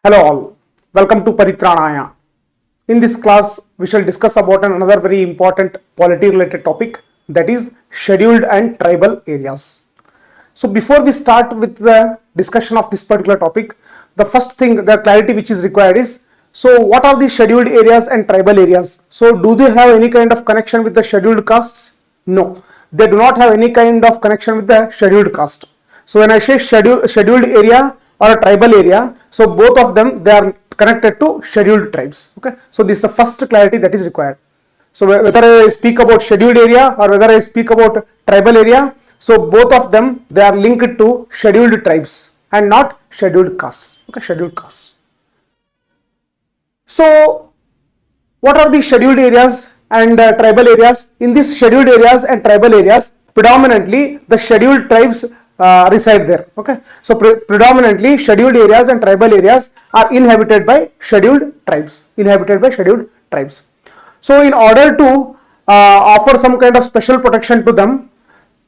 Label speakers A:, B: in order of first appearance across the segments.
A: Hello all, welcome to Paritranaya. In this class, we shall discuss about another very important polity related topic, that is scheduled and tribal areas. So before we start with the discussion of this particular topic, the first thing, the clarity which is required is, so what are the scheduled areas and tribal areas? So do they have any kind of connection with the scheduled castes? No, they do not have any kind of connection with the scheduled caste. So when I say scheduled area or a tribal area, so both of them, they are connected to scheduled tribes. Okay, so this is the first clarity that is required. So whether I speak about scheduled area or whether I speak about tribal area, so both of them, they are linked to scheduled tribes and not scheduled castes. Okay, scheduled castes. So what are the scheduled areas and tribal areas? In these scheduled areas and tribal areas, predominantly the scheduled tribes reside there. Okay, so predominantly scheduled areas and tribal areas are inhabited by scheduled tribes. So in order to offer some kind of special protection to them,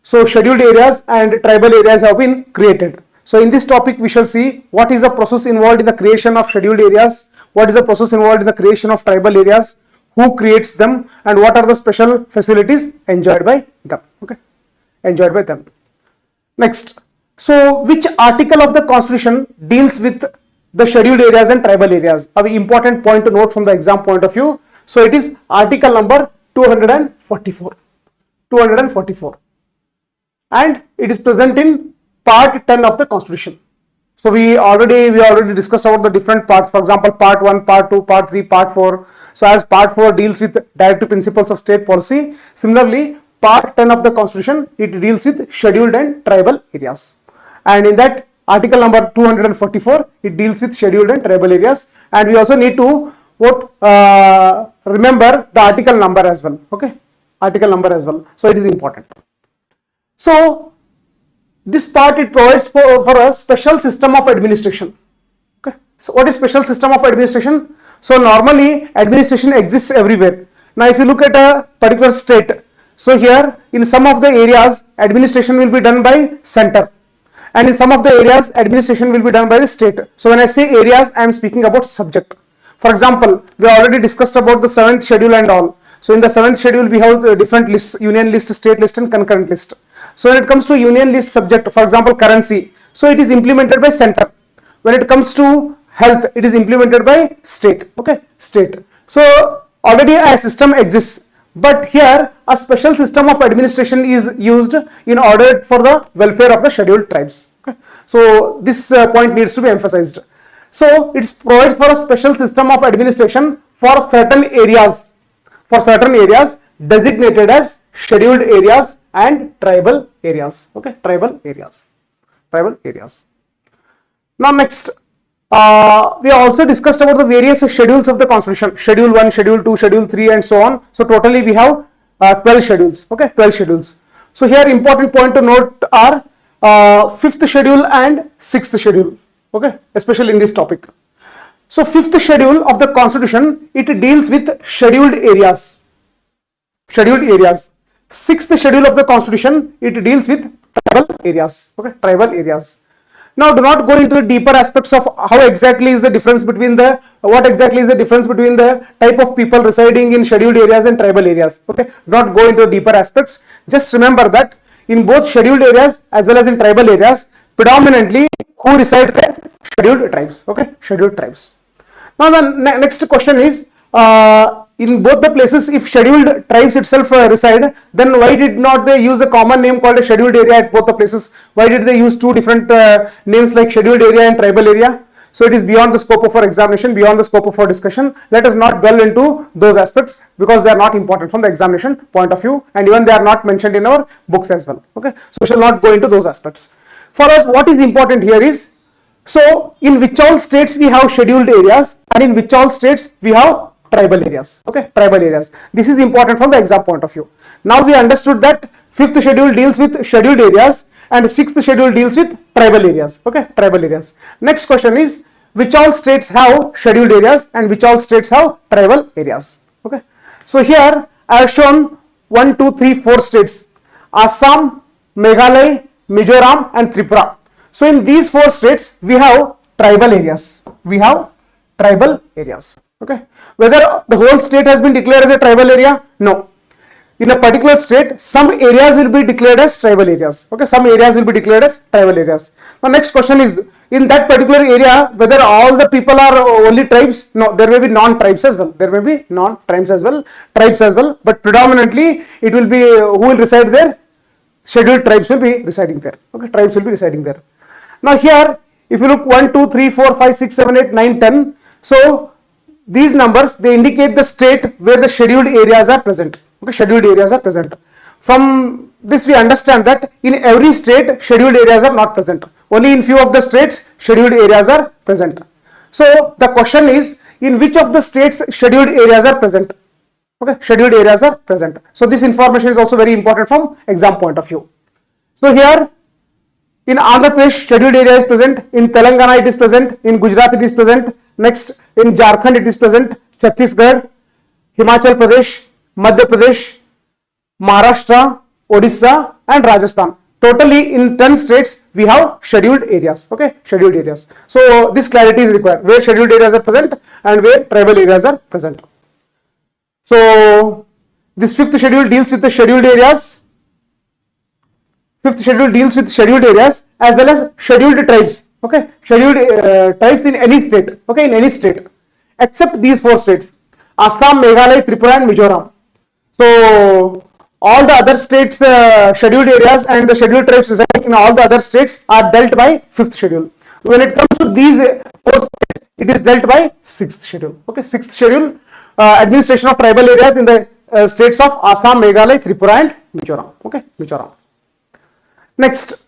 A: so scheduled areas and tribal areas have been created. So in this topic we shall see what is the process involved in the creation of scheduled areas, what is the process involved in the creation of tribal areas, who creates them, and what are the special facilities enjoyed by them. Okay, enjoyed by them. Next, so which article of the constitution deals with the scheduled areas and tribal areas? A very important point to note from the exam point of view. So it is article number 244, and it is present in part 10 of the constitution. So we already discussed about the different parts. For example, part 1, part 2, part 3, part 4. So as part 4 deals with directive principles of state policy, similarly part 10 of the constitution, it deals with scheduled and tribal areas, and in that article number 244, it deals with scheduled and tribal areas, and we also need to remember the article number as well. Okay, article number as well, so it is important. So this part, it provides for a special system of administration. Okay, so what is special system of administration? So normally administration exists everywhere. Now if you look at a particular state, so here in some of the areas administration will be done by center, and in some of the areas administration will be done by the state. So when I say areas, I am speaking about subject. For example, we already discussed about the 7th schedule and all. So in the 7th schedule we have different lists: union list, state list, and concurrent list. So when it comes to union list subject, for example currency, so it is implemented by center. When it comes to health, it is implemented by state. Okay, state. So already a system exists, but here a special system of administration is used in order for the welfare of the scheduled tribes. Okay, so this point needs to be emphasized. So it provides for a special system of administration for certain areas, designated as scheduled areas and tribal areas. Okay, tribal areas. Now next, we also discussed about the various schedules of the constitution: schedule 1, schedule 2, schedule 3, and so on. So totally we have 12 schedules. Okay, 12 schedules. So here important point to note are 5th schedule and 6th schedule. Okay, especially in this topic. So 5th schedule of the constitution, it deals with scheduled areas. 6th schedule of the constitution, it deals with tribal areas. Okay, tribal areas. Now do not go into the deeper aspects of how exactly is the difference between the type of people residing in scheduled areas and tribal areas. Okay, do not go into the deeper aspects. Just remember that in both scheduled areas as well as in tribal areas, predominantly who reside there? Scheduled tribes. Okay, scheduled tribes. Now the next question is, in both the places, if scheduled tribes itself reside, then why did not they use a common name called a scheduled area at both the places? Why did they use two different names like scheduled area and tribal area? So it is beyond the scope of our examination, beyond the scope of our discussion. Let us not dwell into those aspects because they are not important from the examination point of view, and even they are not mentioned in our books as well. Okay, so we shall not go into those aspects. For us, what is important here is, so in which all states we have scheduled areas and in which all states we have tribal areas. Okay, tribal areas. This is important from the exam point of view. Now we understood that 5th schedule deals with scheduled areas and 6th schedule deals with tribal areas. Okay, tribal areas. Next question is, which all states have scheduled areas and which all states have tribal areas. Okay, so here I have shown 1, 2, 3, 4 states: Assam, Meghalaya, Mizoram, and Tripura. So in these 4 states we have tribal areas. we have tribal areas. Okay, whether the whole state has been declared as a tribal area? No. In a particular state, some areas will be declared as tribal areas. Okay, some areas will be declared as tribal areas. Now, next question is, in that particular area, whether all the people are only tribes? No, there may be non-tribes as well. There may be non-tribes as well, tribes as well. But predominantly, it will be who will reside there? Scheduled tribes will be residing there. Okay, tribes will be residing there. Now here, if you look 1, 2, 3, 4, 5, 6, 7, 8, 9, 10. So these numbers, they indicate the state where the scheduled areas are present. Okay, scheduled areas are present. From this we understand that in every state scheduled areas are not present. Only in few of the states scheduled areas are present. So the question is, in which of the states scheduled areas are present? Okay, scheduled areas are present. So this information is also very important from exam point of view. So here in Andhra Pradesh scheduled area is present, in Telangana it is present, in Gujarat it is present, next in Jharkhand it is present, Chhattisgarh, Himachal Pradesh, Madhya Pradesh, Maharashtra, Odisha and Rajasthan. Totally in 10 states we have scheduled areas. Okay, scheduled areas. So this clarity is required, where scheduled areas are present and where tribal areas are present. So this fifth schedule deals with the scheduled areas. Fifth schedule deals with scheduled areas as well as scheduled tribes. Okay, scheduled tribes in any state. Okay, in any state except these 4 states: Assam, Meghalaya, Tripura and Mizoram. So all the other states, scheduled areas and the scheduled tribes residing in all the other states are dealt by 5th schedule. When it comes to these 4 states, it is dealt by 6th schedule. Okay, 6th schedule, administration of tribal areas in the states of Assam, Meghalaya, Tripura and Mizoram. Okay, Mizoram. Next,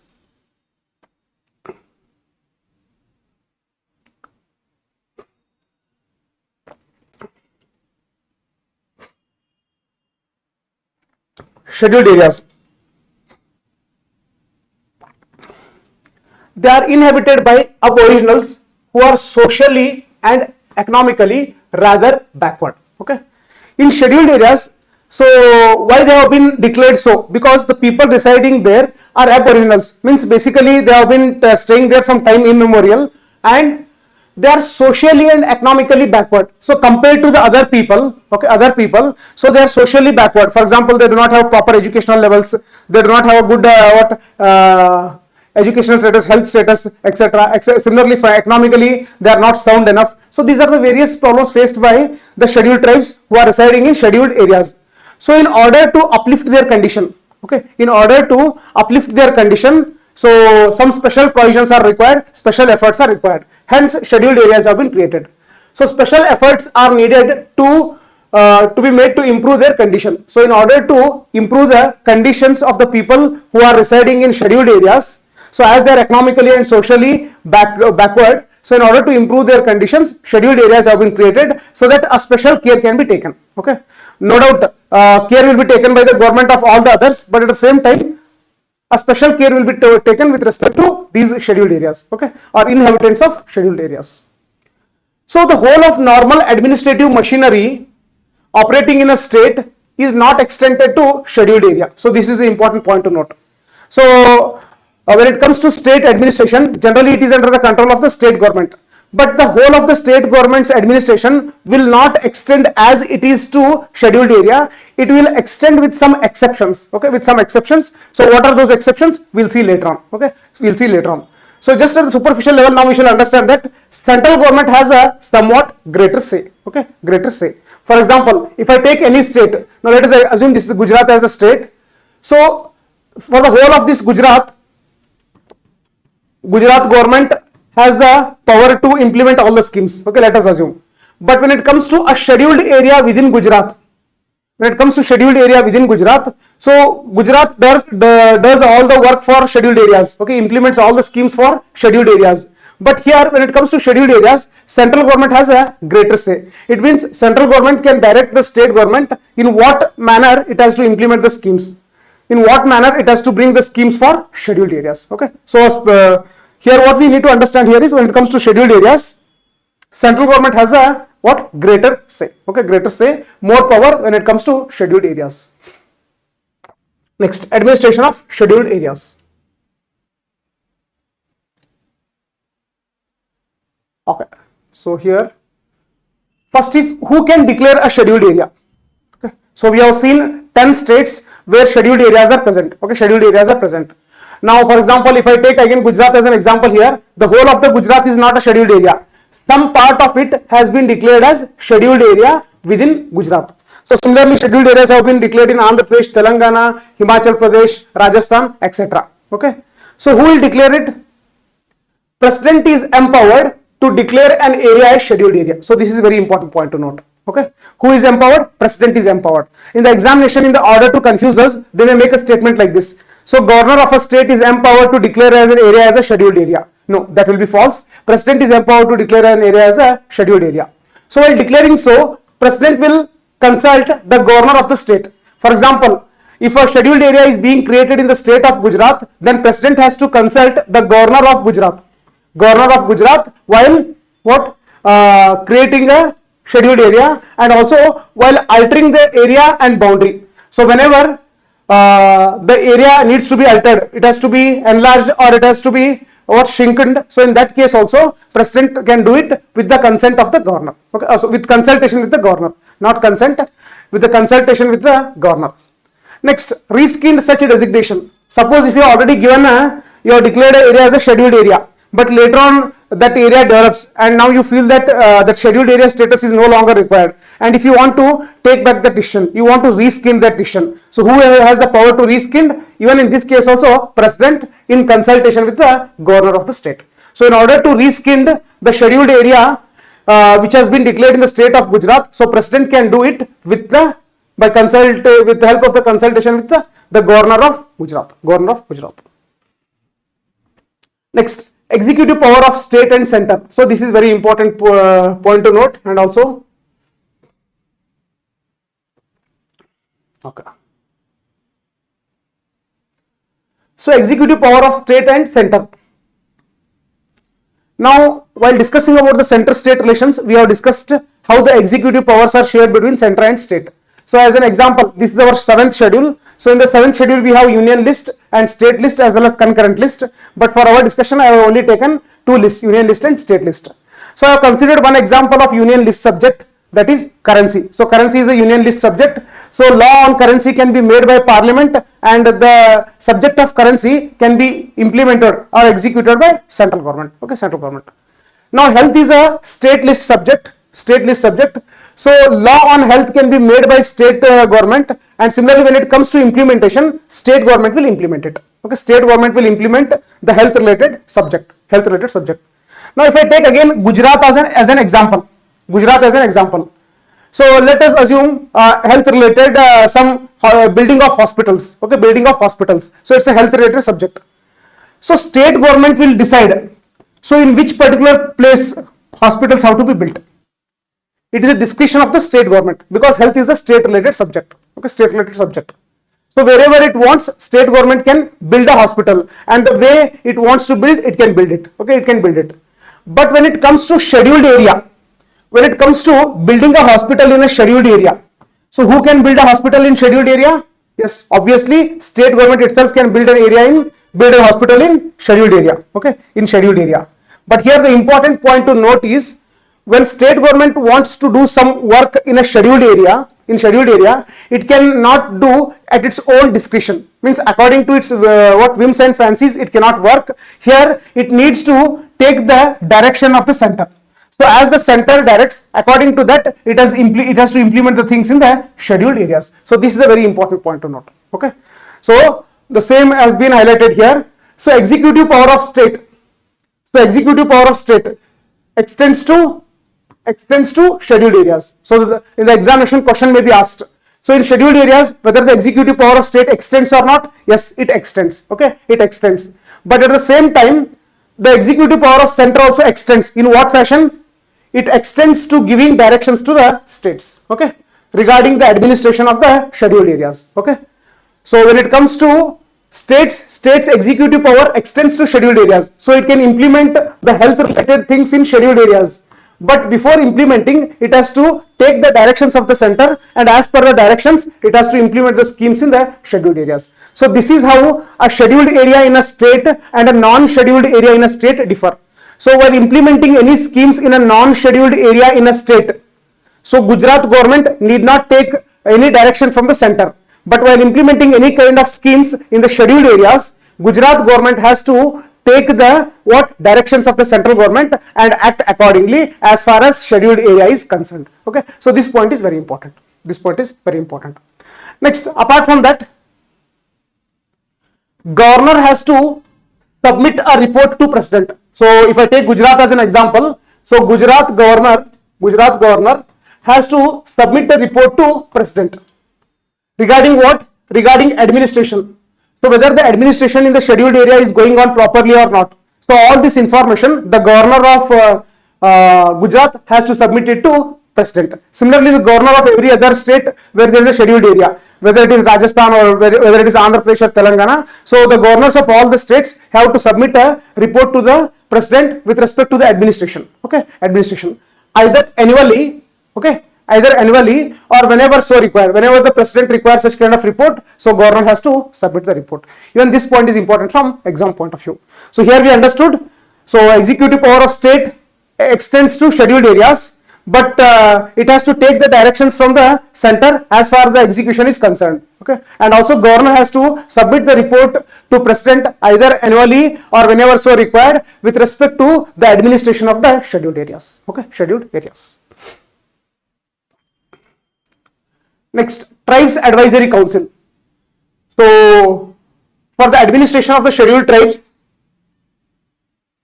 A: scheduled areas. They are inhabited by aboriginals who are socially and economically rather backward. Okay, in scheduled areas. So why they have been declared so? Because the people residing there are aboriginals, means basically they have been staying there from time immemorial and they are socially and economically backward. So compared to the other people, okay, so they are socially backward. For example, they do not have proper educational levels, they do not have a good educational status, health status, etc. Similarly, for economically, they are not sound enough. So these are the various problems faced by the scheduled tribes who are residing in scheduled areas. So in order to uplift their condition, okay, in order to uplift their condition, so some special provisions are required, special efforts are required. Hence, scheduled areas have been created. So special efforts are needed to be made to improve their condition. So in order to improve the conditions of the people who are residing in scheduled areas, so as they are economically and socially backward, so in order to improve their conditions, scheduled areas have been created so that a special care can be taken. Okay, no doubt care will be taken by the government of all the others, but at the same time a special care will be taken with respect to these scheduled areas, okay, or inhabitants of scheduled areas. So the whole of normal administrative machinery operating in a state is not extended to scheduled area. So this is the important point to note. So when it comes to state administration, generally it is under the control of the state government, but the whole of the state government's administration will not extend as it is to scheduled area. It will extend with some exceptions, okay, with some exceptions. So what are those exceptions? We'll see later on, okay, we'll see later on. So just at the superficial level, now we shall understand that central government has a somewhat greater say, okay, greater say. For example, if I take any state, now let us assume this is Gujarat as a state. So for the whole of this Gujarat government has the power to implement all the schemes, okay, let us assume. But when it comes to a scheduled area within Gujarat, so Gujarat does all the work for scheduled areas, okay, implements all the schemes for scheduled areas. But here when it comes to scheduled areas, central government has a greater say. It means central government can direct the state government in what manner it has to implement the schemes, in what manner it has to bring the schemes for scheduled areas, okay. So here what we need to understand here is, when it comes to scheduled areas, central government has a what? Greater say, okay, greater say, more power when it comes to scheduled areas. Next, administration of scheduled areas. Okay, So here, first is who can declare a scheduled area. Okay. So we have seen 10 states where scheduled areas are present. Okay, scheduled areas are present. Now, for example, if I take again Gujarat as an example here, the whole of the Gujarat is not a scheduled area. Some part of it has been declared as scheduled area within Gujarat. So similarly, scheduled areas have been declared in Andhra Pradesh, Telangana, Himachal Pradesh, Rajasthan, etc. Okay. So who will declare it? President is empowered to declare an area as scheduled area. So this is a very important point to note. Okay. Who is empowered? President is empowered. In the examination, in the order to confuse us, they may make a statement like this. So governor of a state is empowered to declare as an area as a scheduled area. No, that will be false. President is empowered to declare an area as a scheduled area. So while declaring so, president will consult the governor of the state. For example, if a scheduled area is being created in the state of Gujarat, then president has to consult the governor of Gujarat. Governor of Gujarat while what? Creating a scheduled area, and also while altering the area and boundary. So whenever the area needs to be altered, it has to be enlarged or it has to be what, shrinkened. So in that case also president can do it with the consent of the governor. Okay, so with consultation with the governor, not consent, with the consultation with the governor. Next, reskinned such a designation. Suppose if you have already given you have declared an area as a scheduled area, but later on that area develops and now you feel that that scheduled area status is no longer required, and if you want to take back that decision, you want to reskin that decision. So who has the power to reskin? Even in this case also president in consultation with the governor of the state. So in order to reskin the scheduled area which has been declared in the state of Gujarat, so president can do it with the with the help of the consultation with the governor of Gujarat. Governor of Gujarat. Next, executive power of state and center. So this is very important point to note, and also okay. So executive power of state and center. Now, while discussing about the center-state relations, we have discussed how the executive powers are shared between center and state. So as an example, this is our 7th schedule. So in the 7th schedule, we have union list and state list as well as concurrent list. But for our discussion, I have only taken 2 lists, union list and state list. So I have considered one example of union list subject, that is currency. So currency is a union list subject. So law on currency can be made by parliament, and the subject of currency can be implemented or executed by central government. Okay, central government. Now health is a state list subject. State list subject. So law on health can be made by state government, and similarly when it comes to implementation, state government will implement it. Okay, state government will implement the health related subject. Health related subject. Now if I take again Gujarat as an example, Gujarat as an example. So let us assume health related some building of hospitals. Okay, building of hospitals. So it's a health related subject. So state government will decide. So in which particular place hospitals have to be built. It is a discretion of the state government, because health is a state related subject. Okay, state related subject. So wherever it wants, state government can build a hospital, and the way it wants to build, it can build it. Okay, it can build it. But when it comes to scheduled area, when it comes to building a hospital in a scheduled area, so who can build a hospital in scheduled area? Yes, obviously state government itself can build a hospital in scheduled area. Okay, in scheduled area. But here the important point to note is, when state government wants to do some work in a scheduled area, it cannot do at its own discretion. Means according to its what whims and fancies, it cannot work. Here it needs to take the direction of the center. So as the center directs, according to that, it has to implement the things in the scheduled areas. So this is a very important point to note. Okay. So the same has been highlighted here. So executive power of state. So executive power of state extends to scheduled areas. So in the examination, question may be asked. So in scheduled areas, whether the executive power of state extends or not, yes, it extends. Okay, it extends. But at the same time, the executive power of center also extends. In what fashion? It extends to giving directions to the states. Okay, regarding the administration of the scheduled areas. Okay, so when it comes to states executive power extends to scheduled areas. So it can implement the health related things in scheduled areas. But before implementing, it has to take the directions of the center, and as per the directions, it has to implement the schemes in the scheduled areas. So this is how a scheduled area in a state and a non-scheduled area in a state differ. So while implementing any schemes in a non-scheduled area in a state, so Gujarat government need not take any direction from the center. But while implementing any kind of schemes in the scheduled areas, Gujarat government has to take the directions of the central government and act accordingly as far as scheduled area is concerned. Okay, so this point is very important. This point is very important. Next, apart from that, governor has to submit a report to president. So if I take Gujarat as an example, so Gujarat governor has to submit a report to president regarding what? Regarding administration. So whether the administration in the scheduled area is going on properly or not. So all this information the governor of Gujarat has to submit it to president. Similarly, the governor of every other state where there is a scheduled area, whether it is Rajasthan or whether it is Andhra Pradesh or Telangana, so the governors of all the states have to submit a report to the president with respect to the administration. Okay, administration either annually, okay, either annually or whenever so required. Whenever the president requires such kind of report, so governor has to submit the report. Even this point is important from exam point of view. So here we understood. So executive power of state extends to scheduled areas, but it has to take the directions from the center as far as the execution is concerned. Okay, and also governor has to submit the report to president either annually or whenever so required with respect to the administration of the scheduled areas. Okay, scheduled areas. Next, Tribes Advisory Council. So for the administration of the scheduled tribes,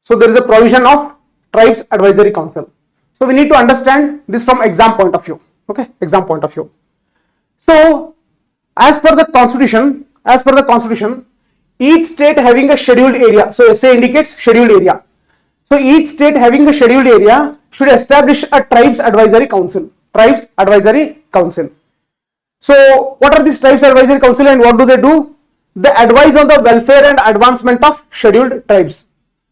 A: so there is a provision of Tribes Advisory Council. So we need to understand this from exam point of view. Okay, exam point of view. So as per the constitution, each state having a scheduled area. So SA indicates scheduled area. So each state having a scheduled area should establish a Tribes Advisory Council. Tribes Advisory Council. So what are these Tribes Advisory Council and what do they do? They advise on the welfare and advancement of scheduled tribes.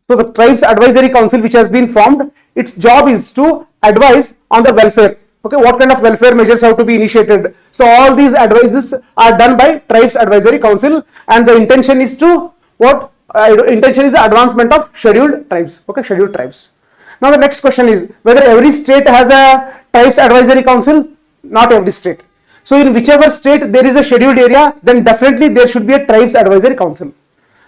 A: So the Tribes Advisory Council which has been formed, its job is to advise on the welfare. Okay, what kind of welfare measures have to be initiated. So all these advices are done by Tribes Advisory Council, and the intention is to what? Intention is the advancement of scheduled tribes. Okay, scheduled tribes. Now the next question is whether every state has a Tribes Advisory Council. Not every state. So in whichever state there is a scheduled area, then definitely there should be a Tribes Advisory Council.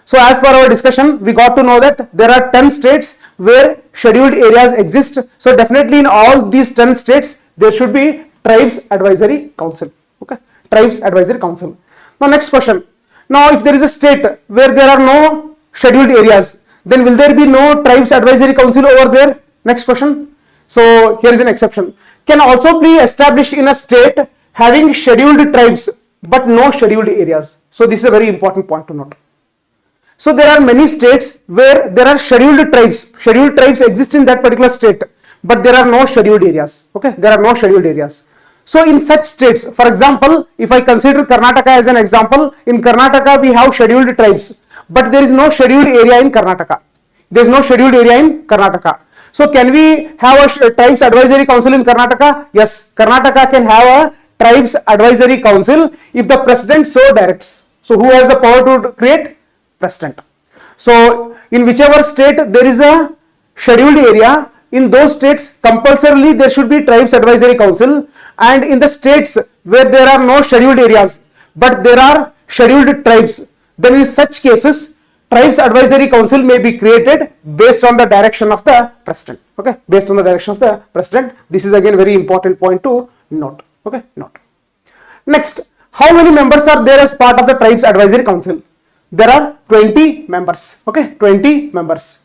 A: So as per our discussion, we got to know that there are 10 states where scheduled areas exist. So definitely in all these 10 states, there should be Tribes Advisory Council. Okay, Tribes Advisory Council. Now next question. Now if there is a state where there are no scheduled areas, then will there be no Tribes Advisory Council over there? Next question. So here is an exception. Can also be established in a state having scheduled tribes but no scheduled areas. So this is a very important point to note. So there are many states where there are scheduled tribes. Scheduled tribes exist in that particular state, but there are no scheduled areas. Okay, there are no scheduled areas. So in such states, for example, if I consider Karnataka as an example, in Karnataka we have scheduled tribes, but there is no scheduled area in Karnataka. There is no scheduled area in Karnataka. So can we have a Tribes Advisory Council in Karnataka? Yes, Karnataka can have a Tribes Advisory Council if the president so directs. So who has the power to create? President. So in whichever state there is a scheduled area, in those states compulsorily there should be Tribes Advisory Council, and in the states where there are no scheduled areas but there are scheduled tribes, then in such cases Tribes Advisory Council may be created based on the direction of the president. Okay, based on the direction of the president. This is again very important point to note. Okay, note. Next, how many members are there as part of the Tribes Advisory Council? There are 20 members. Okay, 20 members.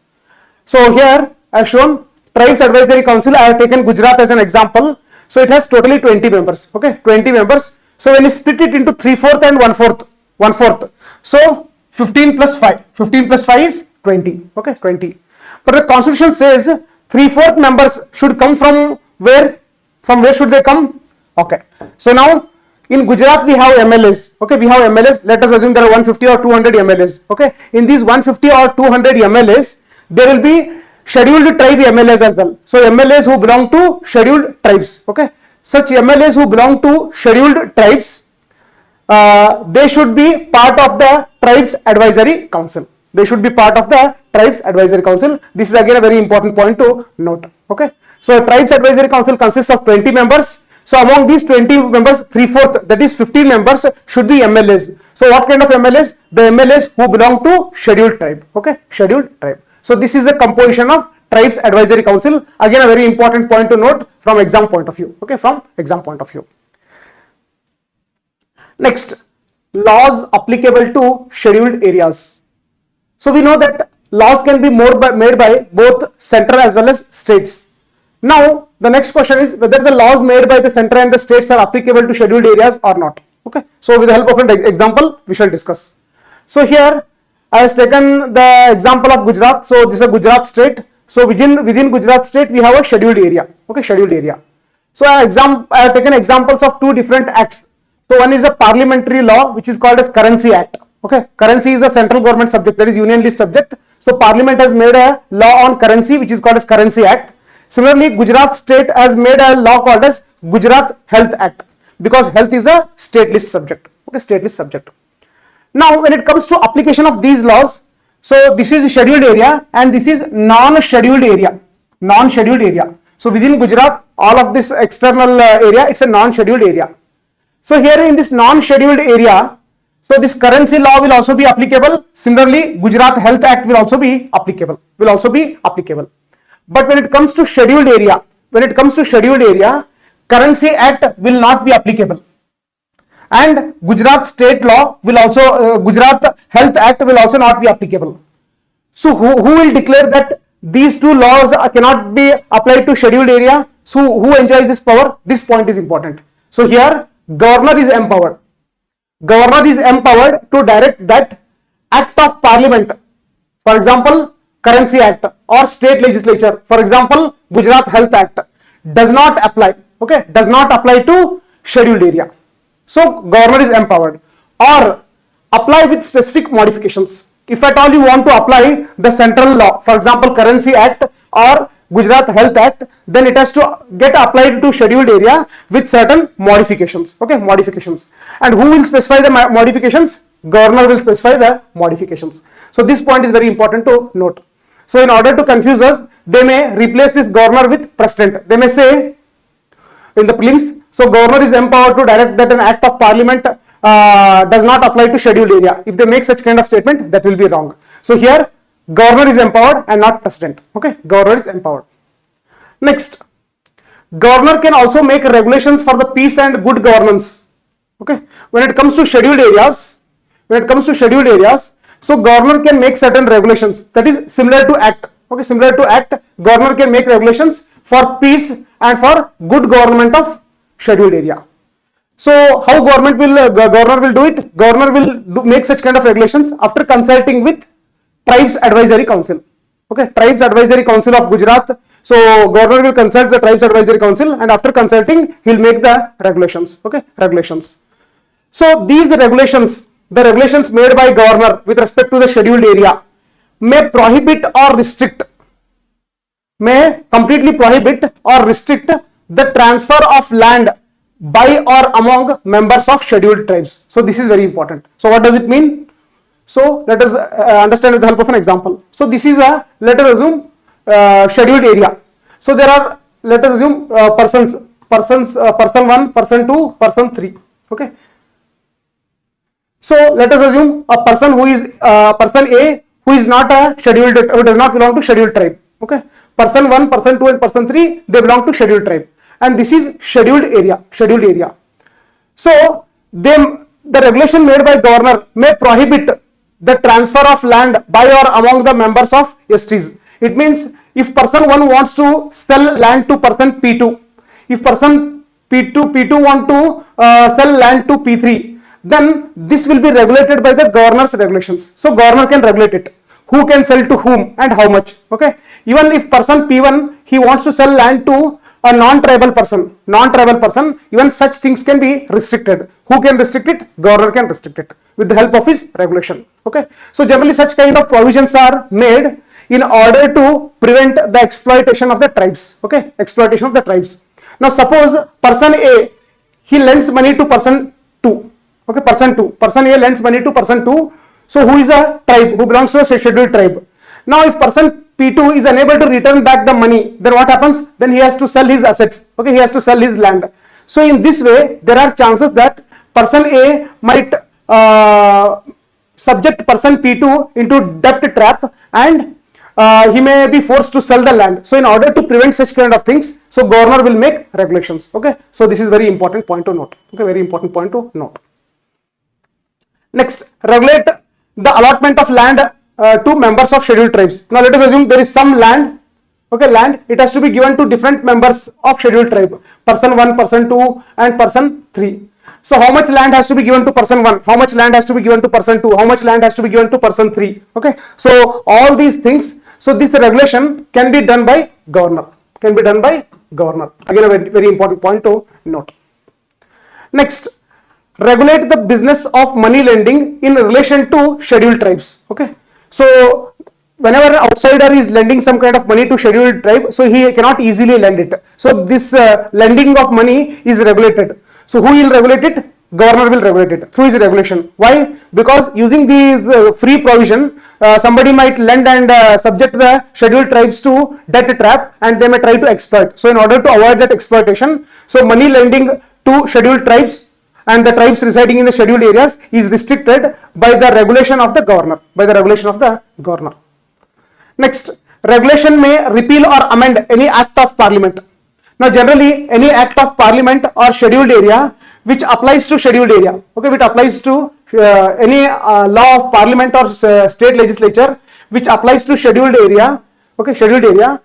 A: So here I have shown Tribes Advisory Council. I have taken Gujarat as an example. So it has totally 20 members. Okay, 20 members. So when you split it into 3/4 and 1/4, so 15 plus 5. 15 plus 5 is 20. Okay, 20. But the constitution says 3/4 members should come from where? From where should they come? Okay. So now in Gujarat we have MLAs. Okay, we have MLAs. Let us assume there are 150 or 200 MLAs. Okay, in these 150 or 200 MLAs, there will be scheduled tribe MLAs as well. So MLAs who belong to scheduled tribes. Okay, such MLAs who belong to scheduled tribes, they should be part of the Tribes Advisory Council. they should be part of the Tribes Advisory Council. This is again a very important point to note. Okay, so a Tribes Advisory Council consists of 20 members. So among these 20 members, 3/4, that is 15 members should be MLAs. So what kind of MLAs? The MLAs who belong to scheduled tribe. Okay, scheduled tribe. So this is the composition of Tribes Advisory Council. Again, a very important point to note from exam point of view. Okay, from exam point of view. Next, laws applicable to scheduled areas. So we know that laws can be made by both center as well as states. Now, the next question is whether the laws made by the center and the states are applicable to scheduled areas or not. Okay, so with the help of an example, we shall discuss. So here, I have taken the example of Gujarat. So this is a Gujarat state. So within Gujarat state, we have a scheduled area. Okay, scheduled area. So I have taken examples of two different acts. So one is a parliamentary law which is called as Currency Act. Okay, currency is a central government subject, that is union list subject. So Parliament has made a law on currency which is called as Currency Act. Similarly, Gujarat state has made a law called as Gujarat Health Act, because health is a state list subject. Okay, state list subject. Now, when it comes to application of these laws, so this is scheduled area and this is non-scheduled area. Non-scheduled area. So within Gujarat, all of this external area, it's a non-scheduled area. So here in this non-scheduled area, so this currency law will also be applicable. Similarly, Gujarat Health Act will also be applicable. But when it comes to scheduled area, Currency Act will not be applicable. And Gujarat state law will also, Gujarat Health Act will also not be applicable. So who will declare that these two laws cannot be applied to scheduled area? So who enjoys this power? This point is important. So here, governor is empowered. Governor is empowered to direct that act of parliament. For example, Currency Act or state legislature. For example, Gujarat Health Act does not apply. Okay, does not apply to scheduled area. So governor is empowered, or apply with specific modifications. If at all you want to apply the central law, for example, Currency Act or Gujarat Health Act, then it has to get applied to scheduled area with certain modifications. Okay, modifications. And who will specify the modifications? Governor will specify the modifications. So this point is very important to note. So in order to confuse us, they may replace this governor with president. They may say in the prelims, so governor is empowered to direct that an act of parliament does not apply to scheduled area. If they make such kind of statement, that will be wrong. So here, governor is empowered and not president. Okay, governor is empowered. Next, governor can also make regulations for the peace and good governance. Okay, when it comes to scheduled areas, so governor can make certain regulations, that is similar to act. Okay, similar to act, governor can make regulations for peace and for good government of scheduled area. So how governor will do it? Governor will make such kind of regulations after consulting with Tribes Advisory Council. Okay, Tribes Advisory Council of Gujarat. So governor will consult the Tribes Advisory Council, and after consulting, he will make the regulations. Okay, regulations. So these regulations, the regulations made by governor with respect to the scheduled area, may prohibit or restrict, may completely prohibit or restrict the transfer of land by or among members of scheduled tribes. So this is very important. So what does it mean? So let us understand with the help of an example. So this is a, let us assume scheduled area. So there are, let us assume persons, person 1, person 2, person 3. Okay. So let us assume a person who is person A, who is not a scheduled, who does not belong to scheduled tribe. Okay. Person 1, person 2 and person 3, they belong to scheduled tribe. And this is scheduled area. So the regulation made by governor may prohibit the transfer of land by or among the members of STs. It means if person 1 wants to sell land to person P2, if person P2 want to sell land to P3, then this will be regulated by the governor's regulations. So governor can regulate it. Who can sell to whom and how much. Okay. Even if person P1, he wants to sell land to a non-tribal person, even such things can be restricted. Who can restrict it? Governor can restrict it with the help of his regulation. Okay. So generally such kind of provisions are made in order to prevent the exploitation of the tribes. Okay. Exploitation of the tribes. Now suppose person A, he lends money to person 2. Okay. Person A lends money to person 2. So who is a tribe, who belongs to a scheduled tribe. Now if person P2 is unable to return back the money, then what happens? Then he has to sell his assets. Okay, he has to sell his land. So in this way, there are chances that person A might subject person P2 into debt trap, and he may be forced to sell the land. So in order to prevent such kind of things, so governor will make regulations. Okay, so this is very important point to note. Okay, very important point to note. Next, regulate the allotment of land to members of scheduled tribes. Now let us assume there is some land. Okay, land, it has to be given to different members of scheduled tribe, person 1, person 2 and person 3. So how much land has to be given to person 1, how much land has to be given to person 2, how much land has to be given to person 3. Okay, so all these things, so this regulation can be done by governor, again a very, very important point to note. Next, regulate the business of money lending in relation to scheduled tribes. Okay, so whenever an outsider is lending some kind of money to scheduled tribe, so he cannot easily lend it. So this lending of money is regulated. So who will regulate it? Governor will regulate it through his regulation. Why? Because using these free provision, somebody might lend and subject the scheduled tribes to debt trap, and they may try to exploit. So in order to avoid that exploitation, so money lending to scheduled tribes and the tribes residing in the scheduled areas is restricted by the regulation of the governor. Next, regulation may repeal or amend any act of parliament. Now generally any act of parliament or scheduled area which applies to scheduled area, okay, which applies to any law of parliament or state legislature which applies to scheduled area, okay, governor,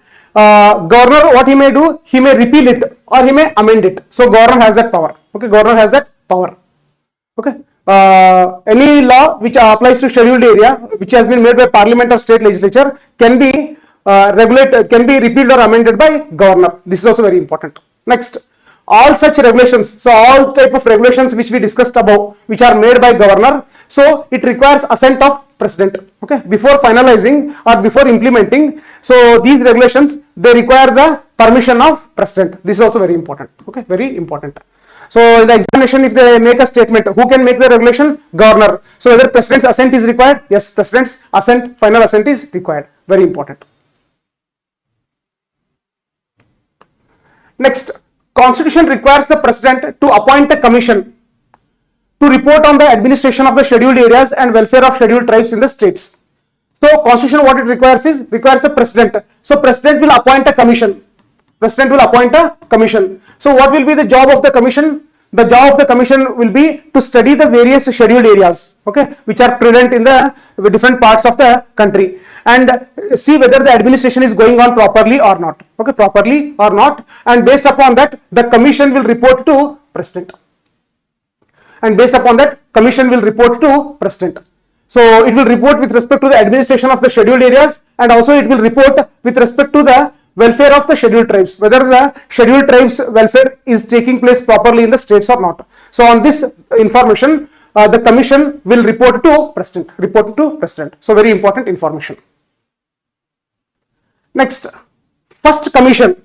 A: what he may do, he may repeal it or he may amend it. So governor has that power. Okay, governor has that power. Okay, any law which applies to scheduled area which has been made by parliament or state legislature can be can be repealed or amended by governor. This is also very important. Next, all such regulations, so all type of regulations which we discussed above, which are made by governor, so it requires assent of president. Okay, before finalizing or before implementing, so these regulations, they require the permission of president. This is also very important. Okay, very important. So in the examination, if they make a statement, who can make the regulation? Governor. So whether president's assent is required? Yes, president's assent, final assent is required. Very important. Next, Constitution requires the president to appoint a commission to report on the administration of the scheduled areas and welfare of scheduled tribes in the states. So Constitution, what it requires is, requires the president. So president will appoint a commission. So what will be the job of the commission? The job of the commission will be to study the various scheduled areas, okay, which are present in the different parts of the country, and see whether the administration is going on properly or not. Okay, and based upon that, the commission will report to president. So it will report with respect to the administration of the scheduled areas, and also it will report with respect to the welfare of the scheduled tribes, whether the scheduled tribes welfare is taking place properly in the states or not. So on this information, the commission will report to president. So very important information. Next, first commission,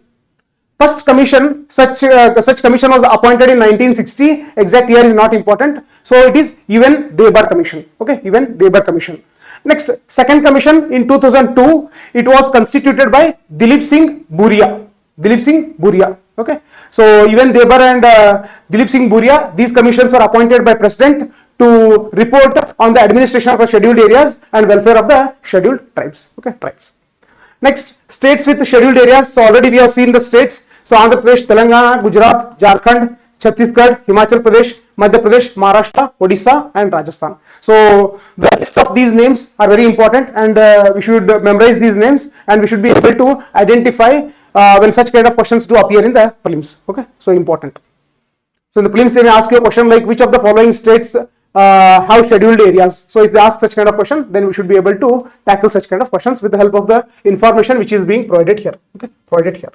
A: such commission was appointed in 1960. Exact year is not important. So it is UN Debar Commission. Okay, UN Debar Commission. Next, second commission in 2002, it was constituted by Dilip Singh Bhuria. Okay, so UN Debar and Dilip Singh Bhuria, these commissions were appointed by president to report on the administration of the scheduled areas and welfare of the scheduled tribes. Okay, tribes. Next, states with scheduled areas. So already we have seen the states. So Andhra Pradesh, Telangana, Gujarat, Jharkhand, Chhattisgarh, Himachal Pradesh, Madhya Pradesh, Maharashtra, Odisha and Rajasthan. So the list of these names are very important, and we should memorize these names, and we should be able to identify when such kind of questions do appear in the prelims. Okay, so important. So in the prelims they may ask you a question like, which of the following states have scheduled areas? So if they ask such kind of question, then we should be able to tackle such kind of questions with the help of the information which is being provided here. Okay, provided here.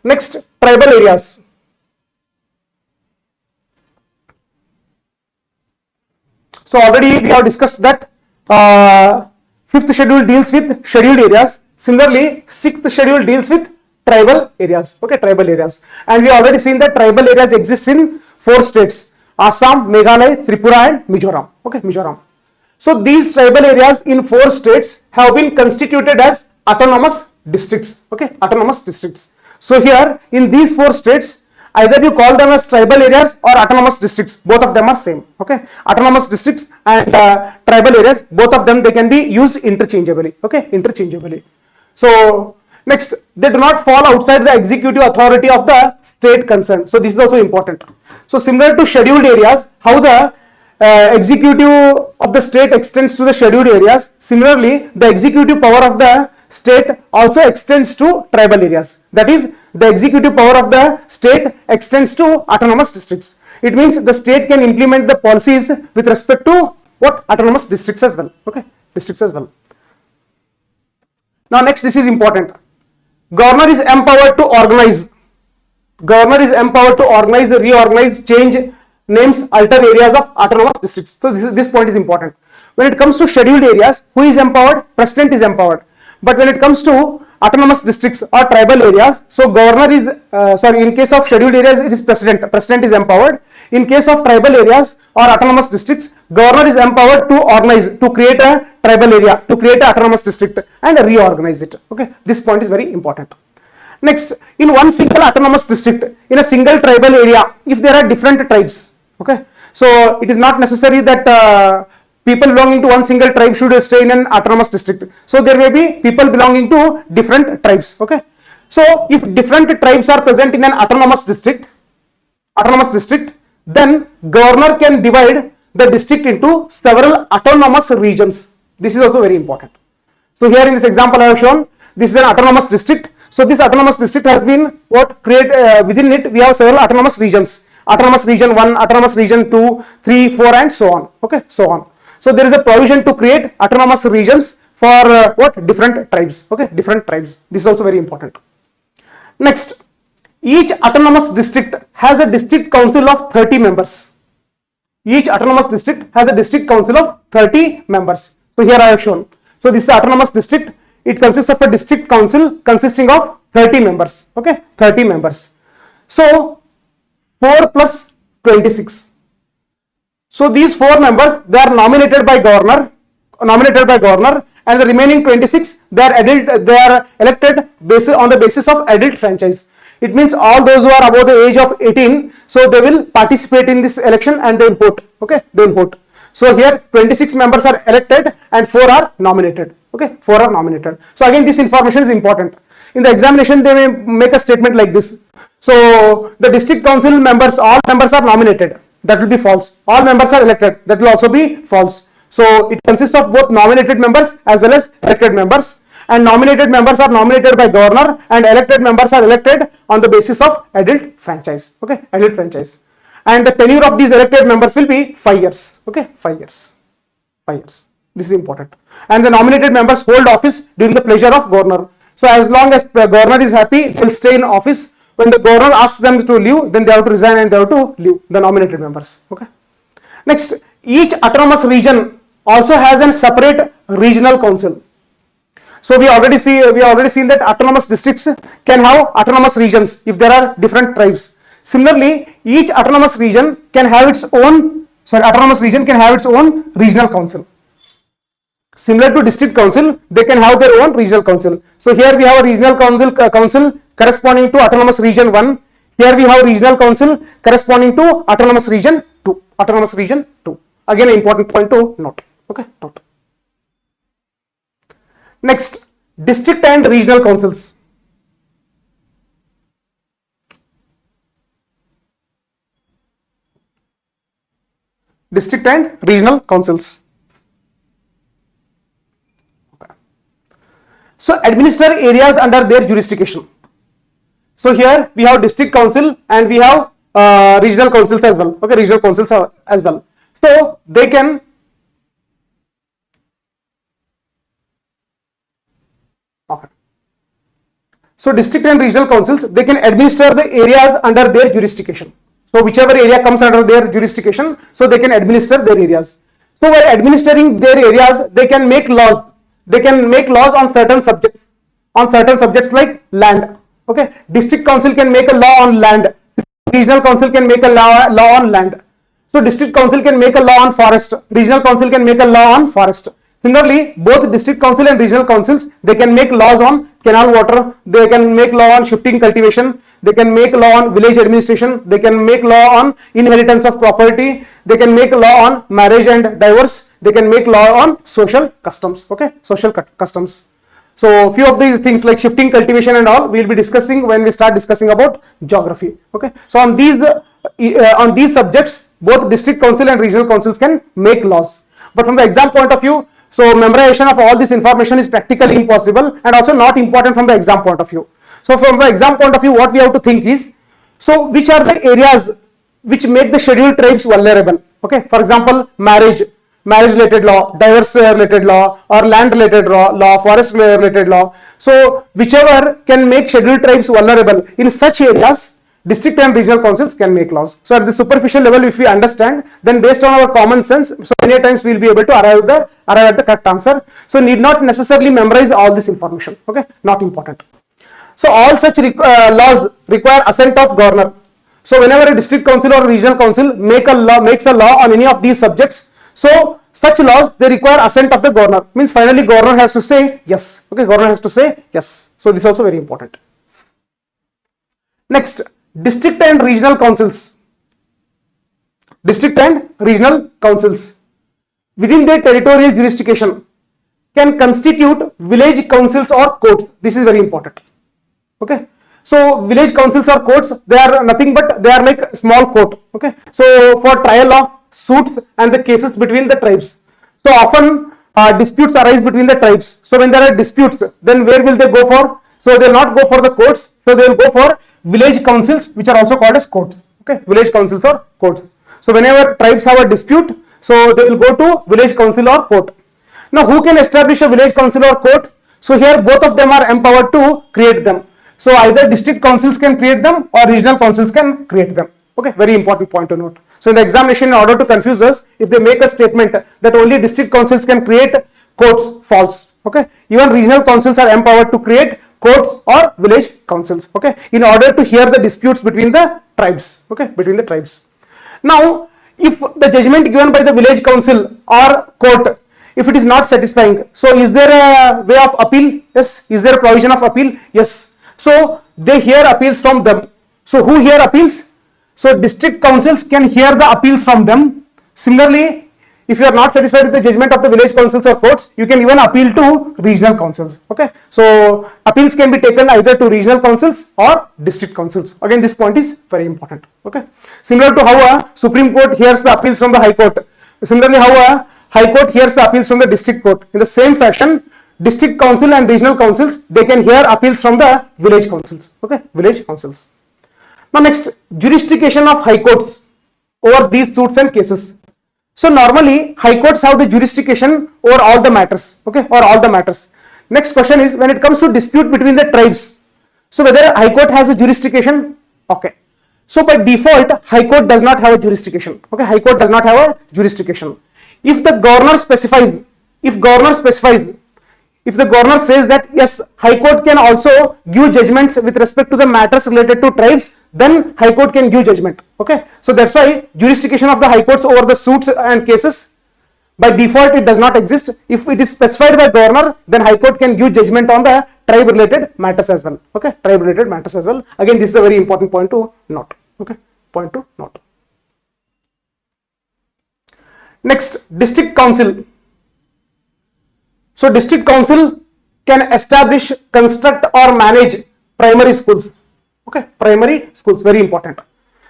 A: Next, tribal areas. So already we have discussed that fifth schedule deals with scheduled areas. Similarly, sixth schedule deals with tribal areas. Okay, tribal areas. And we have already seen that tribal areas exist in 4 states: Assam, Meghalaya, Tripura and Mizoram. Okay, Mizoram. So these tribal areas in 4 states have been constituted as autonomous districts. Okay, autonomous districts. So here in these 4 states, either you call them as tribal areas or autonomous districts. Both of them are same. Okay, autonomous districts and tribal areas, both of them, they can be used interchangeably. Okay, interchangeably. So next, they do not fall outside the executive authority of the state concerned. So this is also important. So similar to scheduled areas, how the executive of the state extends to the scheduled areas, similarly the executive power of the state also extends to tribal areas. That is, the executive power of the state extends to autonomous districts. It means the state can implement the policies with respect to what? Autonomous districts as well. Okay, districts as well. Now next, this is important. Governor is empowered to organize. Governor is empowered to organize, reorganize, change names, alter areas of autonomous districts. So this point is important. When it comes to scheduled areas, who is empowered? President is empowered. But when it comes to autonomous districts or tribal areas, so governor is, in case of scheduled areas, it is president. President is empowered. In case of tribal areas or autonomous districts, governor is empowered to organize, to create a tribal area, to create an autonomous district and reorganize it. Okay, this point is very important. Next, in one single autonomous district, in a single tribal area, if there are different tribes, okay, so it is not necessary that people belonging to one single tribe should stay in an autonomous district. So there may be people belonging to different tribes. Okay, so if different tribes are present in an autonomous district, then governor can divide the district into several autonomous regions. This is also very important. So here in this example I have shown, this is an autonomous district. So this autonomous district has been within it we have several autonomous regions. Autonomous region 1, autonomous region 2, 3, 4 and so on. Okay, so on. So there is a provision to create autonomous regions for different tribes. Okay, different tribes. This is also very important. Next, each autonomous district has a district council of 30 members. Each autonomous district has a district council of 30 members. So here I have shown. So this is autonomous district. It consists of a district council consisting of 30 members. Okay, 30 members. So 4 plus 26. So these 4 members, they are nominated by governor, and the remaining 26 they are elected on the basis of adult franchise. It means all those who are above the age of 18, so they will participate in this election and they will vote. Okay, they will vote. So here 26 members are elected and 4 are nominated. Okay, 4 are nominated. So again, this information is important. In the examination, they may make a statement like this. So the district council members, all members are nominated. That will be false. All members are elected. That will also be false. So it consists of both nominated members as well as elected members. And nominated members are nominated by governor and elected members are elected on the basis of adult franchise. Okay, adult franchise. And the tenure of these elected members will be 5 years. Okay, 5 years. 5 years. This is important. And the nominated members hold office during the pleasure of governor. So as long as the governor is happy, they will stay in office. When the governor asks them to leave, then they have to resign and they have to leave, the nominated members. Okay. Next, each autonomous region also has a separate regional council. So we already seen that autonomous districts can have autonomous regions if there are different tribes. Similarly, each autonomous region can have its own regional council. Similar to district council, they can have their own regional council. So here we have a regional council corresponding to autonomous region 1. Here we have regional council corresponding to autonomous region 2. Autonomous region 2. Again, an important point to note. Okay, note. Next, district and regional councils. District and regional councils. So administer areas under their jurisdiction. So here we have district council and we have regional councils as well. Okay, regional councils as well. So they can So district and regional councils, they can administer the areas under their jurisdiction. So whichever area comes under their jurisdiction, so they can administer their areas. So while administering their areas, they can make laws. They can make laws on certain subjects like land. Okay, district council can make a law on land. Regional council can make a law on land. So district council can make a law on forest, regional council can make a law on forest. Similarly, both district council and regional councils, they can make laws on canal water, they can make law on shifting cultivation, they can make law on village administration, they can make law on inheritance of property, they can make law on marriage and divorce, they can make law on social customs, okay, social customs. So few of these things like shifting cultivation and all we will be discussing when we start discussing about geography, okay. So on these subjects, both district council and regional councils can make laws. But from the exam point of view, so memorization of all this information is practically impossible and also not important from the exam point of view. So from the exam point of view, what we have to think is, so which are the areas which make the scheduled tribes vulnerable, okay. For example, marriage related law, divorce related law, or land related law, forest related law. So whichever can make scheduled tribes vulnerable, in such areas district and regional councils can make laws. So at the superficial level, if we understand, then based on our common sense, so many times we will be able to arrive at the correct answer. So need not necessarily memorize all this information, okay, not important. So all such laws require assent of governor. So whenever a district council or regional council makes a law on any of these subjects, so such laws, they require assent of the governor, means finally governor has to say yes, okay, governor has to say yes. So this is also very important. Next, district and regional councils. District and regional councils within their territorial jurisdiction can constitute village councils or courts. This is very important, okay. So village councils or courts, they are nothing but they are like small court, okay. So for trial of suits and the cases between the tribes. So often disputes arise between the tribes. So when there are disputes, then where will they go for? So they will not go for the courts, so they will go for village councils, which are also called as courts, okay, village councils or courts. So whenever tribes have a dispute, so they will go to village council or court. Now who can establish a village council or court? So here both of them are empowered to create them. So either district councils can create them or regional councils can create them, okay, very important point to note. So in the examination, in order to confuse us, if they make a statement that only district councils can create courts, false, okay. Even regional councils are empowered to create courts or village councils, okay, in order to hear the disputes between the tribes, okay, between the tribes. Now if the judgment given by the village council or court, if it is not satisfying, so is there a way of appeal? Yes. Is there a provision of appeal? Yes. So they hear appeals from them. So who hear appeals? So district councils can hear the appeals from them. Similarly, if you are not satisfied with the judgment of the village councils or courts, you can even appeal to regional councils, okay. So appeals can be taken either to regional councils or district councils. Again, this point is very important, okay. Similar to how a Supreme Court hears the appeals from the High Court, similarly how a High Court hears the appeals from the district court, in the same fashion district council and regional councils, they can hear appeals from the village councils, okay, village councils. Now next, jurisdiction of high courts over these suits and cases. So normally high courts have the jurisdiction over all the matters, okay, or all the matters. Next question is, when it comes to dispute between the tribes, so whether high court has a jurisdiction, okay. So by default, high court does not have a jurisdiction, okay, high court does not have a jurisdiction. If the governor specifies, if the governor says that yes, high court can also give judgments with respect to the matters related to tribes, then high court can give judgment, okay. So that's why jurisdiction of the high courts over the suits and cases, by default it does not exist. If it is specified by governor, then high court can give judgment on the tribe related matters as well, okay, tribe related matters as well. Again, this is a very important point to note, okay, point to note. Next, district council. So district council can establish, construct or manage primary schools, okay, primary schools, very important.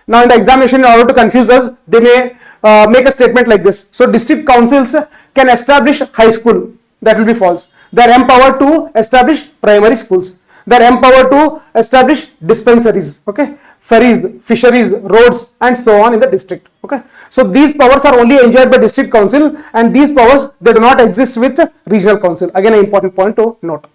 A: Now in the examination, in order to confuse us, they may make a statement like this. So district councils can establish high school, that will be false. They are empowered to establish primary schools. They are empowered to establish dispensaries, okay, ferries, fisheries, roads and so on in the district, okay. So these powers are only enjoyed by district council, and these powers, they do not exist with regional council. Again, an important point to note.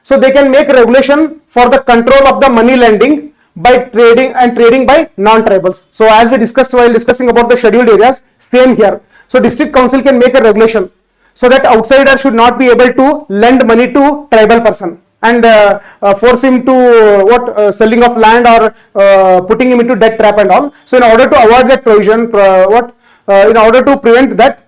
A: So they can make regulation for the control of the money lending by trading by non-tribals. So as we discussed while discussing about the scheduled areas, same here. So district council can make a regulation so that outsider should not be able to lend money to tribal person and force him to selling of land or putting him into debt trap and all. So in order to avoid that provision, in order to prevent that,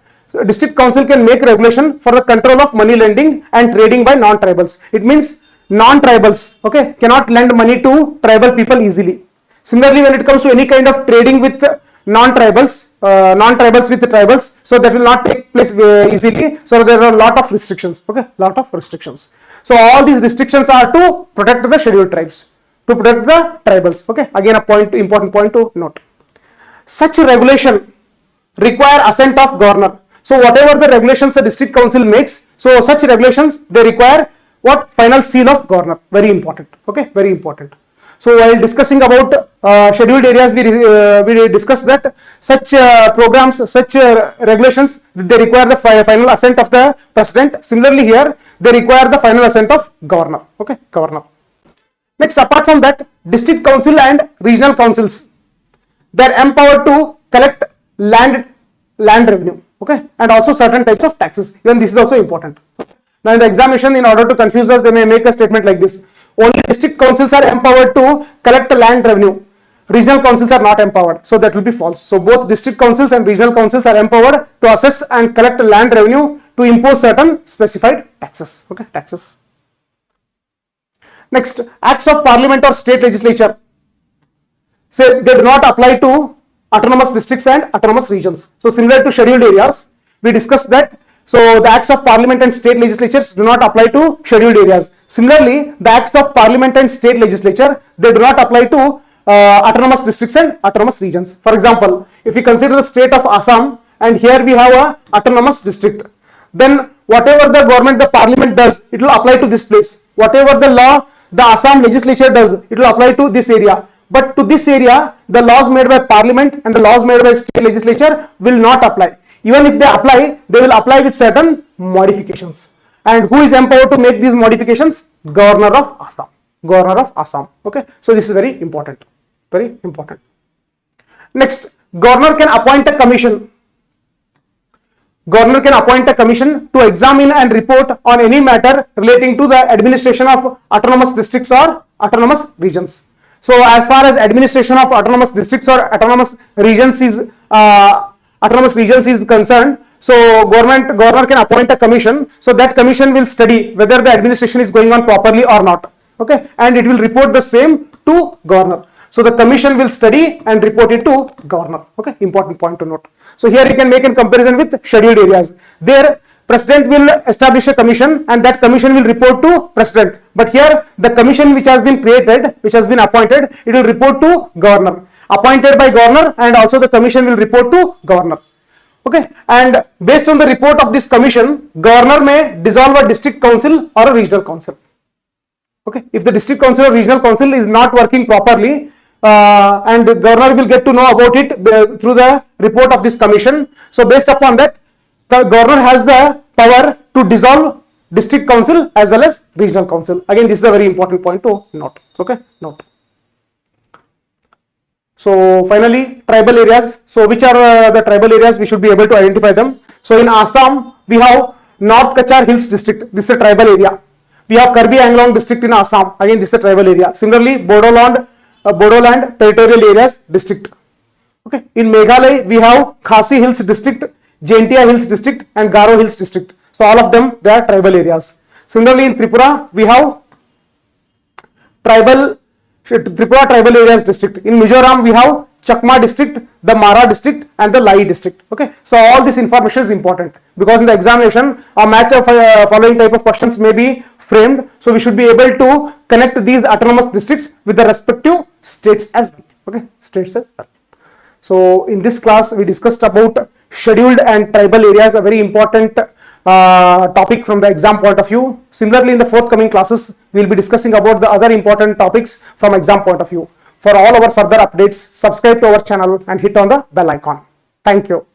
A: district council can make regulation for the control of money lending and trading by non-tribals. It means non-tribals, okay, cannot lend money to tribal people easily. Similarly, when it comes to any kind of trading with non-tribals, non-tribals with tribals, so that will not take place easily. So there are a lot of restrictions, okay, lot of restrictions. So all these restrictions are to protect the scheduled tribes, to protect the tribals, okay. Again, a point, important point to note. Such regulation require assent of governor. So whatever the regulations the district council makes, so such regulations, they require what? Final seal of governor. Very important, okay, very important. So while discussing about scheduled areas, we discussed that such programs, such regulations, they require the final assent of the president. Similarly here, they require the final assent of governor, okay, governor. Next, apart from that, district council and regional councils, they are empowered to collect land revenue, okay, and also certain types of taxes. Even this is also important. Now in the examination, in order to confuse us, they may make a statement like this: only district councils are empowered to collect the land revenue. Regional councils are not empowered. So that will be false. So both district councils and regional councils are empowered to assess and collect land revenue to impose certain specified taxes, okay, taxes. Next, acts of parliament or state legislature, say they do not apply to autonomous districts and autonomous regions. So similar to scheduled areas, we discussed that. So the acts of parliament and state legislatures do not apply to scheduled areas. Similarly, the acts of parliament and state legislature, they do not apply to autonomous districts and autonomous regions. For example, if we consider the state of Assam, and here we have a autonomous district, then whatever the government, the parliament does, it will apply to this place. Whatever the law the Assam legislature does, it will apply to this area. But to this area, the laws made by parliament and the laws made by state legislature will not apply. Even if they apply, they will apply with certain modifications. And who is empowered to make these modifications? Governor of Assam. Governor of Assam. Okay. So this is very important. Very important. Next, governor can appoint a commission. Governor can appoint a commission to examine and report on any matter relating to the administration of autonomous districts or autonomous regions. So as far as administration of autonomous districts or autonomous regions is concerned, so governor can appoint a commission. So that commission will study whether the administration is going on properly or not. Okay, and it will report the same to governor. So the commission will study and report it to governor. Okay, important point to note. So here you can make a comparison with scheduled areas. There, president will establish a commission and that commission will report to president. But here, the commission which has been created, which has been appointed, it will report to governor. Appointed by governor, and also the commission will report to governor. Okay, and based on the report of this commission, governor may dissolve a district council or a regional council. Okay, if the district council or regional council is not working properly, and the governor will get to know about it through the report of this commission. So based upon that, the governor has the power to dissolve district council as well as regional council. Again, this is a very important point to note. Okay, note. So finally, tribal areas. So which are the tribal areas? We should be able to identify them. So in Assam, we have North Kachar Hills district. This is a tribal area. We have Karbi Anglong district in Assam. Again, this is a tribal area. Similarly, Bodoland territorial areas district. Okay. In Meghalaya, we have Khasi Hills district, Jaintia Hills district, and Garo Hills district. So all of them, they are tribal areas. Similarly, in Tripura, we have Tripura tribal areas district. In Mizoram, we have Chakma district, the Mara district, and the Lai district. Okay. So all this information is important because in the examination, a match of following type of questions may be framed. So we should be able to connect these autonomous districts with the respective states as well. Okay, states as well. So in this class, we discussed about scheduled and tribal areas, a very important topic from the exam point of view. Similarly, in the forthcoming classes, we will be discussing about the other important topics from exam point of view. For all our further updates, subscribe to our channel and hit on the bell icon. Thank you.